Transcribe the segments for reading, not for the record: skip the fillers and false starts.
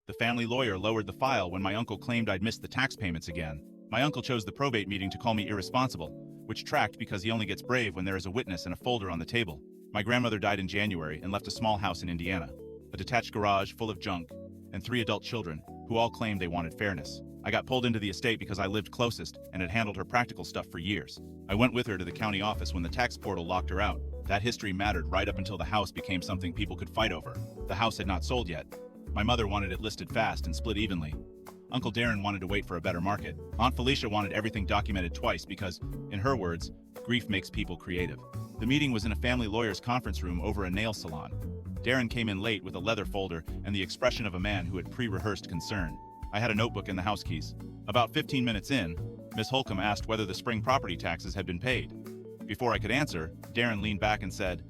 The family lawyer lowered the file when my uncle claimed I'd missed the tax payments again. My uncle chose the probate meeting to call me irresponsible, which tracked because he only gets brave when there is a witness and a folder on the table. My grandmother died in January and left a small house in Indiana, a detached garage full of junk, and 3 adult children, who all claimed they wanted fairness. I got pulled into the estate because I lived closest and had handled her practical stuff for years. I went with her to the county office when the tax portal locked her out. That history mattered right up until the house became something people could fight over. The house had not sold yet. My mother wanted it listed fast and split evenly. Uncle Darren wanted to wait for a better market. Aunt Felicia wanted everything documented twice because, in her words, grief makes people creative. The meeting was in a family lawyer's conference room over a nail salon. Darren came in late with a leather folder and the expression of a man who had pre-rehearsed concern. I had a notebook and the house keys. About 15 minutes in, Miss Holcomb asked whether the spring property taxes had been paid. Before I could answer, Darren leaned back and said,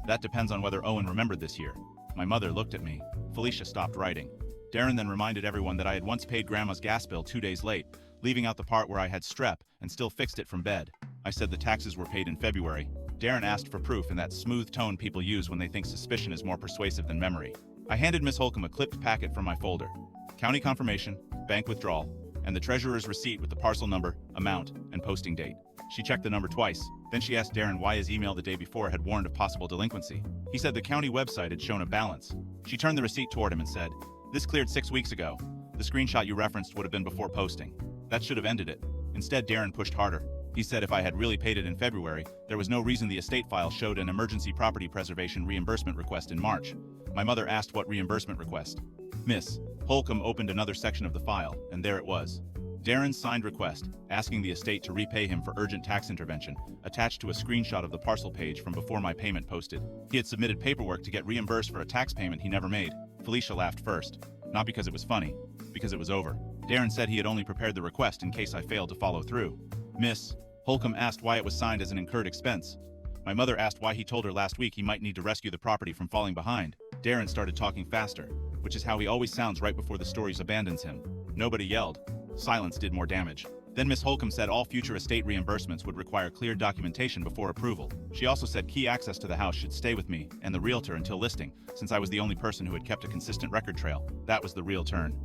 "That depends on whether Owen remembered this year." My mother looked at me. Felicia stopped writing. Darren then reminded everyone that I had once paid Grandma's gas bill 2 days late, leaving out the part where I had strep and still fixed it from bed. I said the taxes were paid in February. Darren asked for proof in that smooth tone people use when they think suspicion is more persuasive than memory. I handed Miss Holcomb a clipped packet from my folder. County confirmation, bank withdrawal, and the treasurer's receipt with the parcel number, amount, and posting date. She checked the number twice. Then she asked Darren why his email the day before had warned of possible delinquency. He said the county website had shown a balance. She turned the receipt toward him and said, "This cleared 6 weeks ago. The screenshot you referenced would have been before posting. That should have ended it." Instead, Darren pushed harder. He said if I had really paid it in February, there was no reason the estate file showed an emergency property preservation reimbursement request in March. My mother asked what reimbursement request. Miss Holcomb opened another section of the file, and there it was. Darren's signed request, asking the estate to repay him for urgent tax intervention, attached to a screenshot of the parcel page from before my payment posted. He had submitted paperwork to get reimbursed for a tax payment he never made. Felicia laughed first. Not because it was funny, because it was over. Darren said he had only prepared the request in case I failed to follow through. Miss Holcomb asked why it was signed as an incurred expense. My mother asked why he told her last week he might need to rescue the property from falling behind. Darren started talking faster, which is how he always sounds right before the story abandons him. Nobody yelled. Silence did more damage. Then Miss Holcomb said all future estate reimbursements would require clear documentation before approval. She also said key access to the house should stay with me and the realtor until listing, since I was the only person who had kept a consistent record trail. That was the real turn.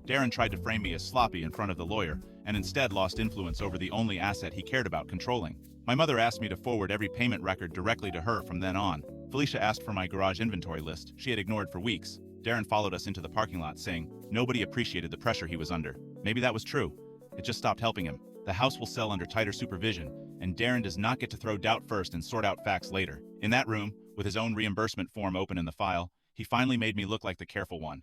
Darren tried to frame me as sloppy in front of the lawyer, and instead lost influence over the only asset he cared about controlling. My mother asked me to forward every payment record directly to her from then on. Felicia asked for my garage inventory list she had ignored for weeks. Darren followed us into the parking lot saying nobody appreciated the pressure he was under. Maybe that was true. It just stopped helping him. The house will sell under tighter supervision, and Darren does not get to throw doubt first and sort out facts later. In that room, with his own reimbursement form open in the file, he finally made me look like the careful one.